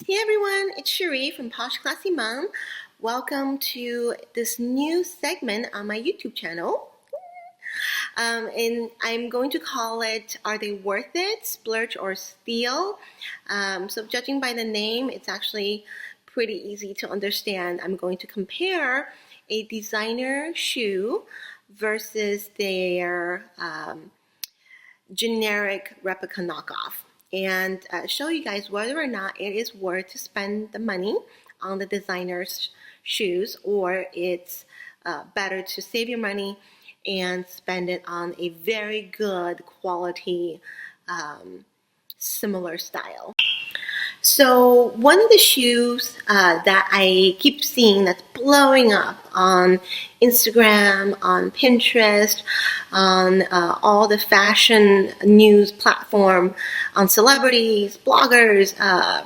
Hey everyone, it's Cherie from Posh Classy Mom. Welcome to this new segment on my YouTube channel. And I'm going to call it, Are They Worth It? Splurge or Steal? So judging by the name, it's actually pretty easy to understand. I'm going to compare a designer shoe versus their generic replica knockoff, and show you guys whether or not it is worth to spend the money on the designer's shoes, or it's better to save your money and spend it on a very good quality similar style. So one of the shoes that I keep seeing that's blowing up on Instagram, on Pinterest, on all the fashion news platform, on celebrities, bloggers,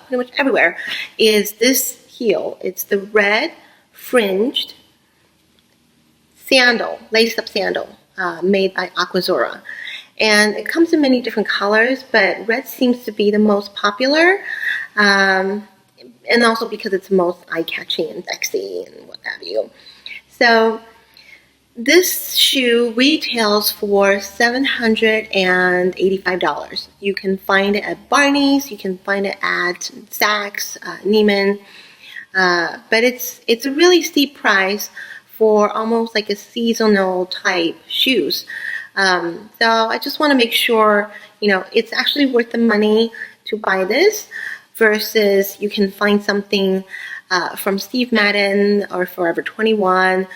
pretty much everywhere, is this heel. It's the red fringed sandal, laced up sandal, made by Aquazzura. And it comes in many different colors, but red seems to be the most popular. And also because it's most eye-catching and sexy and what have you. So this shoe retails for $785. You can find it at Barney's, you can find it at Saks, Neiman, but it's a really steep price for almost like a seasonal type shoes. So I just want to make sure, it's actually worth the money to buy this, versus you can find something from Steve Madden or Forever 21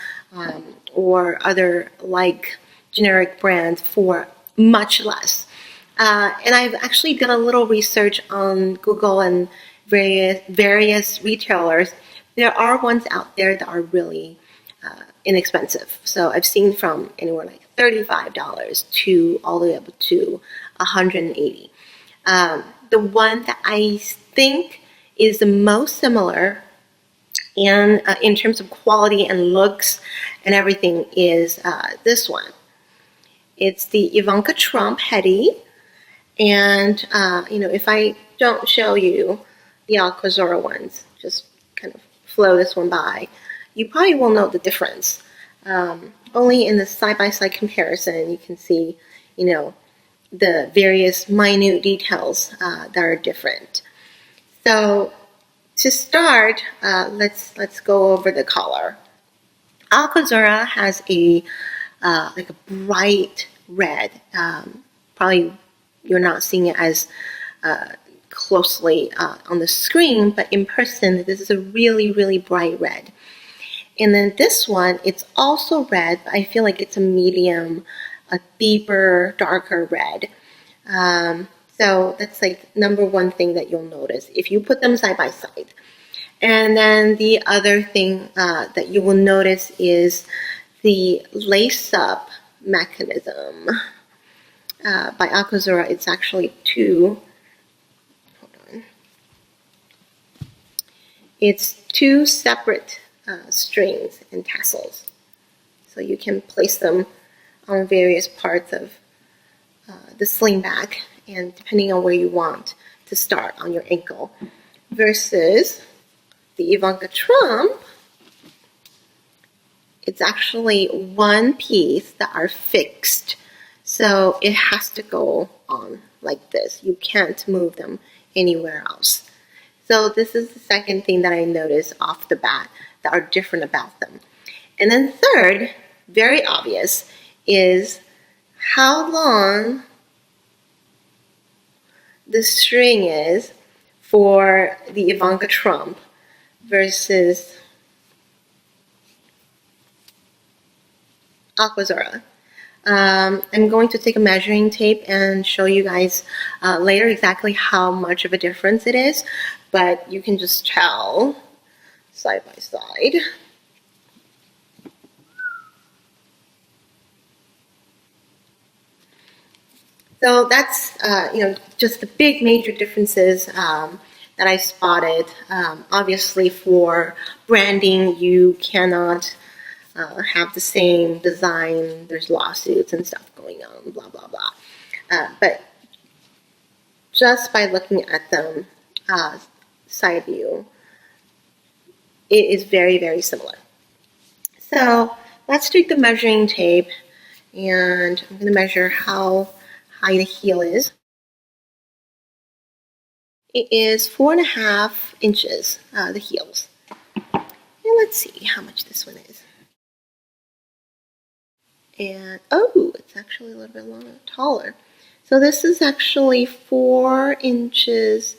or other like generic brands for much less. And I've actually done a little research on Google and various retailers. There are ones out there that are really inexpensive. So I've seen from anywhere like $35 to all the way up to $180. The one that I think is the most similar and in terms of quality and looks and everything is this one. It's the Ivanka Hettie, and if I don't show you the Aquazzura ones, just kind of flow this one by, you probably will know the difference. Only in the side-by-side comparison you can see, the various minute details that are different. So to start, let's go over the color. Aquazzura has a like a bright red. Probably you're not seeing it as closely on the screen, but in person, this is a really, really bright red. And then this one, it's also red, but I feel like it's a medium, a deeper, darker red. So that's like number one thing that you'll notice if you put them side by side. And then the other thing that you will notice is the lace-up mechanism. By Aquazzura, it's actually two. Hold on. It's two separate strings and tassels. So you can place them on various parts of the slingback, and depending on where you want to start on your ankle, versus the Ivanka Trump, it's actually one piece that are fixed, so it has to go on like this. You can't move them anywhere else. So this is the second thing that I noticed off the bat that are different about them. And then third, very obvious, is how long the string is for the Ivanka Trump versus Aquazzura. I'm going to take a measuring tape and show you guys later exactly how much of a difference it is, but you can just tell side by side. So that's just the big major differences that I spotted. Obviously, for branding, you cannot have the same design. There's lawsuits and stuff going on, blah blah blah. But just by looking at them side view, it is very, very similar. So let's take the measuring tape, and I'm going to measure how high the heel is. It is 4.5 inches, the heels. And let's see how much this one is. And, oh, it's actually a little bit longer, taller. So this is actually 4 inches,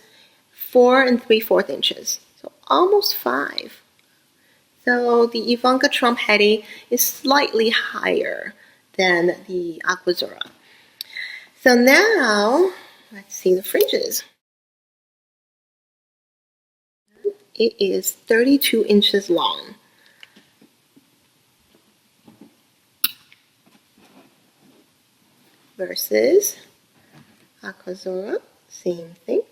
4 3/4 inches. So almost 5. So the Ivanka Trump Hettie is slightly higher than the Aquazzura. So now, let's see the fringes. It is 32 inches long. Versus Aquazzura, same thing.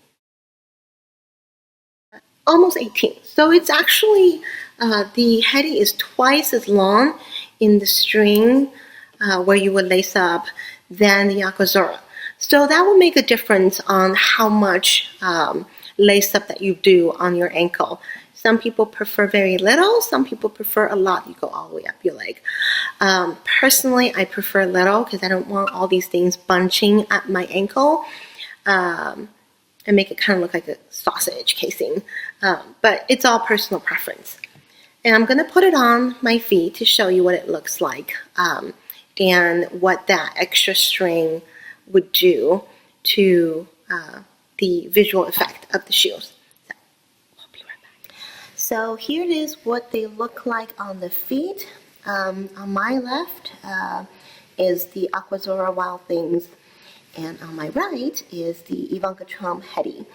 Almost 18. So it's actually, the Hettie is twice as long in the string where you would lace up than the Aquazzura. So that will make a difference on how much lace up that you do on your ankle. Some people prefer very little, some people prefer a lot. You go all the way up your leg. Personally, I prefer little because I don't want all these things bunching at my ankle and make it kind of look like a sausage casing. But it's all personal preference. And I'm going to put it on my feet to show you what it looks like and what that extra string would do to the visual effect of the shoes. So, I'll be right back. So here it is what they look like on the feet. On my left is the Aquazzura Wild Things, and on my right is the Ivanka Trump Hettie.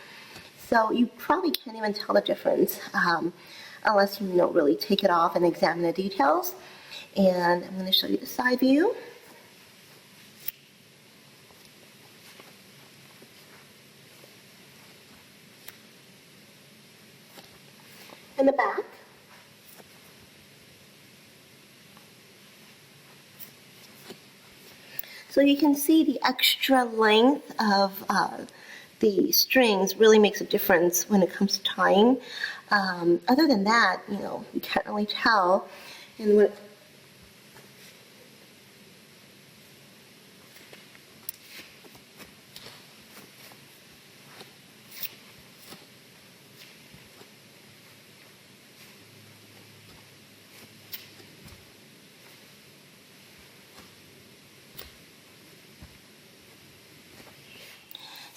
So you probably can't even tell the difference unless you really take it off and examine the details. And I'm going to show you the side view. And the back. So you can see the extra length of the strings really makes a difference when it comes to tying. Other than that, you can't really tell. And what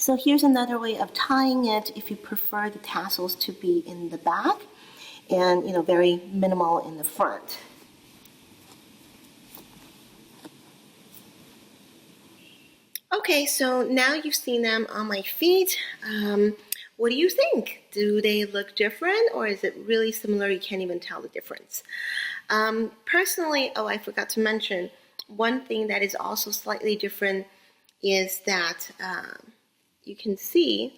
So here's another way of tying it if you prefer the tassels to be in the back and very minimal in the front. Okay, so now you've seen them on my feet. What do you think? Do they look different, or is it really similar? You can't even tell the difference. Personally, I forgot to mention, one thing that is also slightly different is that you can see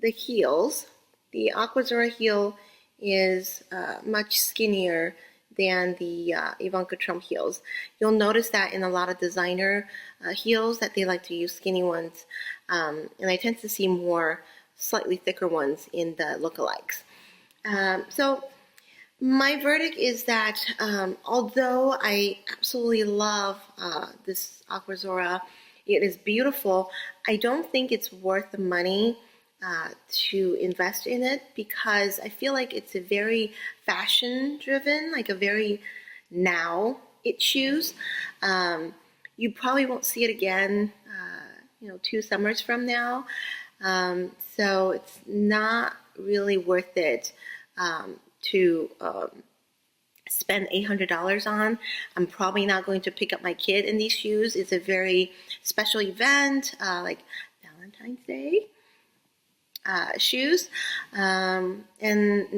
the heels. The Aquazzura heel is much skinnier than the Ivanka Trump heels. You'll notice that in a lot of designer heels that they like to use skinny ones, and I tend to see more slightly thicker ones in the lookalikes. So my verdict is that although I absolutely love this Aquazzura, it is beautiful, I don't think it's worth the money to invest in it, because I feel like it's a very fashion driven, like a very now it shoes. You probably won't see it again 2 summers from now, so it's not really worth it to spend $800 on. I'm probably not going to pick up my kid in these shoes. It's a very special event, like Valentine's Day shoes, and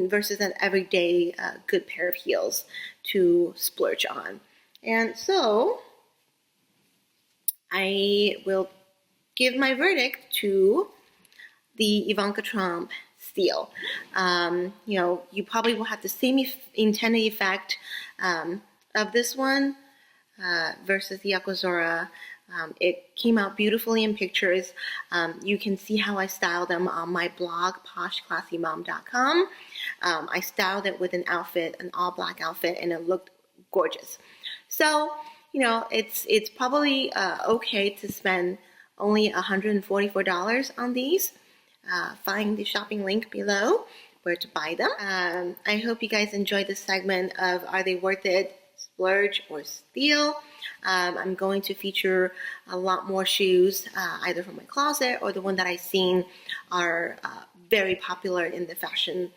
versus an everyday good pair of heels to splurge on. And so I will give my verdict to the Ivanka Trump steel. You probably will have the same intended effect of this one versus the Aquazzura, It came out beautifully in pictures. You can see how I styled them on my blog, poshclassymom.com. I styled it with an outfit, an all black outfit, and it looked gorgeous. So, it's probably okay to spend only $144 on these. Find the shopping link below where to buy them. I hope you guys enjoyed this segment of Are They Worth It? Splurge or Steal. I'm going to feature a lot more shoes, either from my closet or the one that I've seen are very popular in the fashion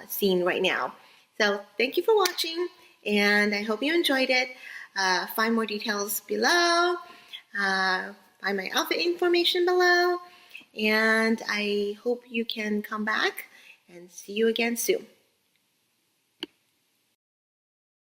scene right now. So thank you for watching, and I hope you enjoyed it. Find more details below. Find my outfit information below. And I hope you can come back and see you again soon.